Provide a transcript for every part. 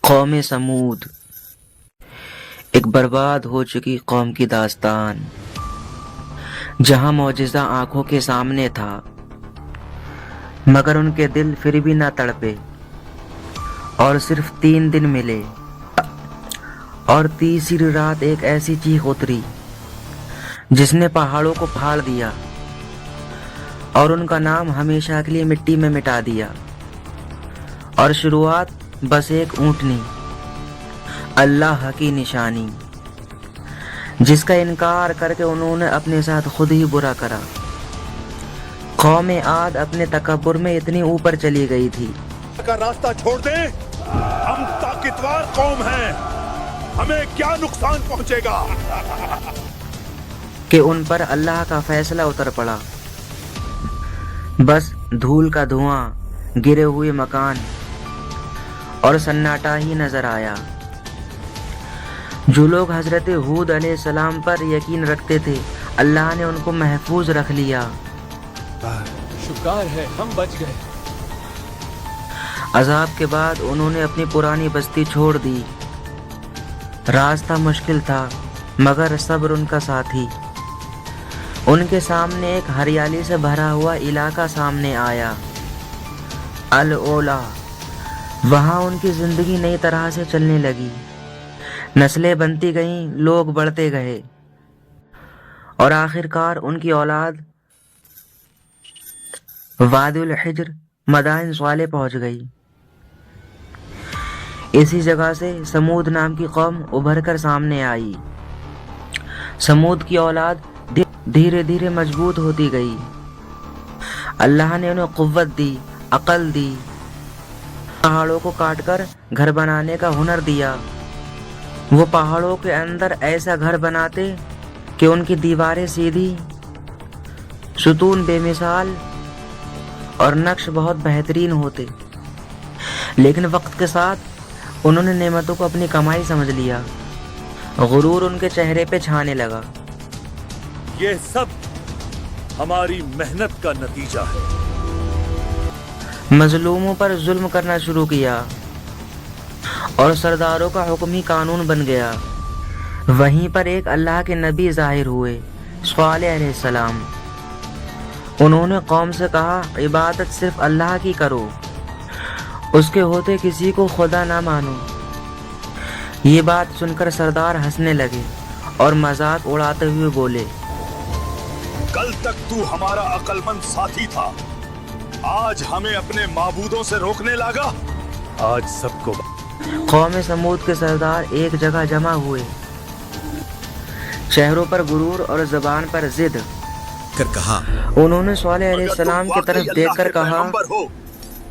قوم سمود، ایک برباد ہو چکی قوم کی داستان، جہاں معجزہ آنکھوں کے سامنے تھا مگر ان کے دل پھر بھی نہ تڑپے، اور صرف 3 دن ملے اور تیسری رات ایک ایسی چیخ اتری جس نے پہاڑوں کو پھاڑ دیا اور ان کا نام ہمیشہ کے لیے مٹی میں مٹا دیا۔ اور شروعات بس ایک اونٹنی، اللہ کی نشانی، جس کا انکار کر کے انہوں نے اپنے ساتھ خود ہی برا کرا۔ قوم عاد اپنے تکبر میں اتنی اوپر چلی گئی تھی کا راستہ چھوڑ دیں، ہم طاقتور قوم ہیں، ہمیں کیا نقصان پہنچے گا، کہ ان پر اللہ کا فیصلہ اتر پڑا۔ بس دھول کا دھواں، گرے ہوئے مکان اور سناٹا ہی نظر آیا۔ جو لوگ حضرت ہود علیہ السلام پر یقین رکھتے تھے، اللہ نے ان کو محفوظ رکھ لیا۔ شکر ہے ہم بچ گئے۔ عذاب کے بعد انہوں نے اپنی پرانی بستی چھوڑ دی۔ راستہ مشکل تھا مگر صبر ان کا ساتھی۔ ان کے سامنے ایک ہریالی سے بھرا ہوا علاقہ سامنے آیا، الاولا۔ وہاں ان کی زندگی نئی طرح سے چلنے لگی، نسلیں بنتی گئیں، لوگ بڑھتے گئے، اور آخر کار ان کی اولاد وادی الحجر مدائن صالح پہنچ گئی۔ اسی جگہ سے سمود نام کی قوم ابھر کر سامنے آئی۔ سمود کی اولاد دھیرے دھیرے مضبوط ہوتی گئی۔ اللہ نے انہیں قوت دی، عقل دی، پہاڑوں کو کاٹ کر گھر بنانے کا ہنر دیا۔ وہ پہاڑوں کے اندر ایسا گھر بناتے کہ ان کی دیواریں سیدھی، ستون بے مثال اور نقش بہت بہترین ہوتے۔ لیکن وقت کے ساتھ انہوں نے نعمتوں کو اپنی کمائی سمجھ لیا، غرور ان کے چہرے پہ چھانے لگا۔ یہ سب ہماری محنت کا نتیجہ ہے۔ مظلوموں پر ظلم کرنا شروع کیا اور سرداروں کا حکم ہی قانون بن گیا۔ وہیں پر ایک اللہ کے نبی ظاہر ہوئے، صالح علیہ السلام۔ انہوں نے قوم سے کہا، عبادت صرف اللہ کی کرو، اس کے ہوتے کسی کو خدا نہ مانو۔ یہ بات سن کر سردار ہنسنے لگے اور مذاق اڑاتے ہوئے بولے، کل تک تو ہمارا عقل مند ساتھی تھا، آج ہمیں اپنے معبودوں سے روکنے لگا۔ آج سب کو قوم سمود کے سردار ایک جگہ جمع ہوئے، چہروں پر غرور اور زبان پر ضد کر کہا، انہوں نے صالح علیہ السلام کی طرف دیکھ کر کہا، ہو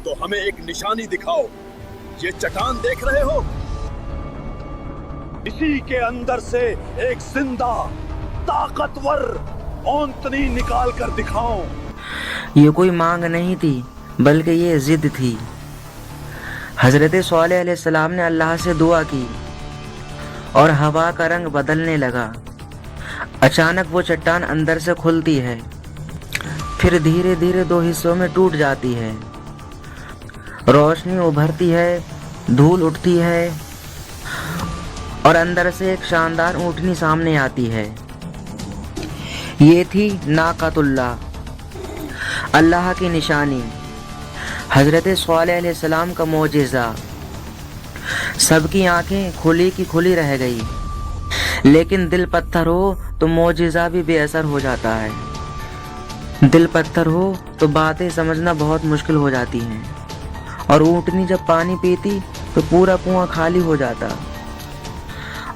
تو ہمیں ایک نشانی دکھاؤ۔ یہ چٹان دیکھ رہے ہو، اسی کے اندر سے ایک زندہ طاقتور اونتنی نکال کر دکھاؤ۔ یہ کوئی مانگ نہیں تھی بلکہ یہ ضد تھی۔ حضرت صالح علیہ السلام نے اللہ سے دعا کی اور ہوا کا رنگ بدلنے لگا۔ اچانک وہ چٹان اندر سے کھلتی ہے، پھر دھیرے دھیرے 2 حصوں میں ٹوٹ جاتی ہے۔ روشنی ابھرتی ہے، دھول اٹھتی ہے اور اندر سے ایک شاندار اونٹنی سامنے آتی ہے۔ یہ تھی ناقۃ اللہ، اللہ کی نشانی، حضرت صالح علیہ السلام کا معجزہ۔ سب کی آنکھیں کھلی کی کھلی رہ گئی، لیکن دل پتھر ہو تو معجزہ بھی بے اثر ہو جاتا ہے۔ دل پتھر ہو تو باتیں سمجھنا بہت مشکل ہو جاتی ہیں، اور اونٹنی جب پانی پیتی تو پورا کنواں خالی ہو جاتا،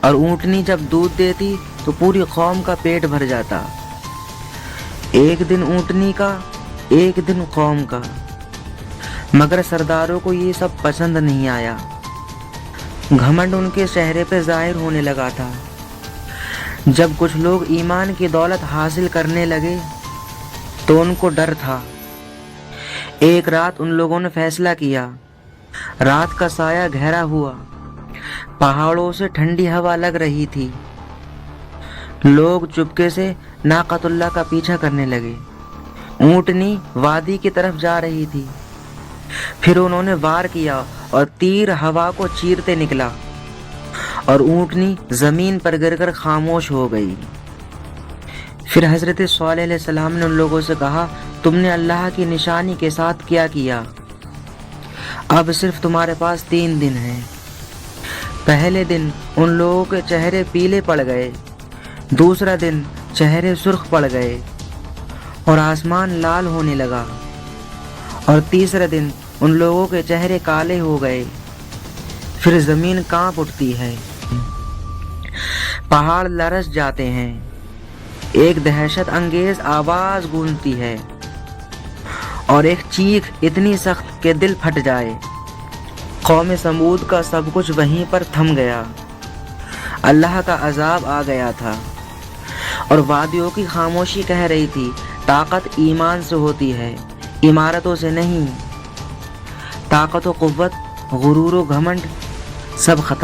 اور اونٹنی جب دودھ دیتی تو پوری قوم کا پیٹ بھر جاتا۔ ایک دن اونٹنی کا، ایک دن قوم کا۔ مگر سرداروں کو یہ سب پسند نہیں آیا۔ گھمنڈ ان کے چہرے پہ ظاہر ہونے لگا تھا۔ جب کچھ لوگ ایمان کی دولت حاصل کرنے لگے تو ان کو ڈر تھا۔ ایک رات ان لوگوں نے فیصلہ کیا۔ رات کا سایہ گہرا ہوا، پہاڑوں سے ٹھنڈی ہوا لگ رہی تھی۔ لوگ چپکے سے ناقۃ اللہ کا پیچھا کرنے لگے۔ اونٹنی وادی کی طرف جا رہی تھی، پھر انہوں نے وار کیا اور تیر ہوا کو چیرتے نکلا اور اونٹنی زمین پر گر کر خاموش ہو گئی۔ پھر حضرت صالح علیہ السلام نے ان لوگوں سے کہا، تم نے اللہ کی نشانی کے ساتھ کیا کیا؟ اب صرف تمہارے پاس 3 دن ہیں۔ پہلے دن ان لوگوں کے چہرے پیلے پڑ گئے، دوسرا دن چہرے سرخ پڑ گئے اور آسمان لال ہونے لگا، اور تیسرا دن ان لوگوں کے چہرے کالے ہو گئے۔ پھر زمین کانپ اٹھتی ہے، پہاڑ لرز جاتے ہیں، ایک دہشت انگیز آواز گونجتی ہے اور ایک چیخ اتنی سخت کہ دل پھٹ جائے۔ قوم سمود کا سب کچھ وہیں پر تھم گیا۔ اللہ کا عذاب آ گیا تھا اور وادیوں کی خاموشی کہہ رہی تھی، طاقت ایمان سے ہوتی ہے، عمارتوں سے نہیں۔ طاقت و قوت، غرور و گھمنڈ سب ختم۔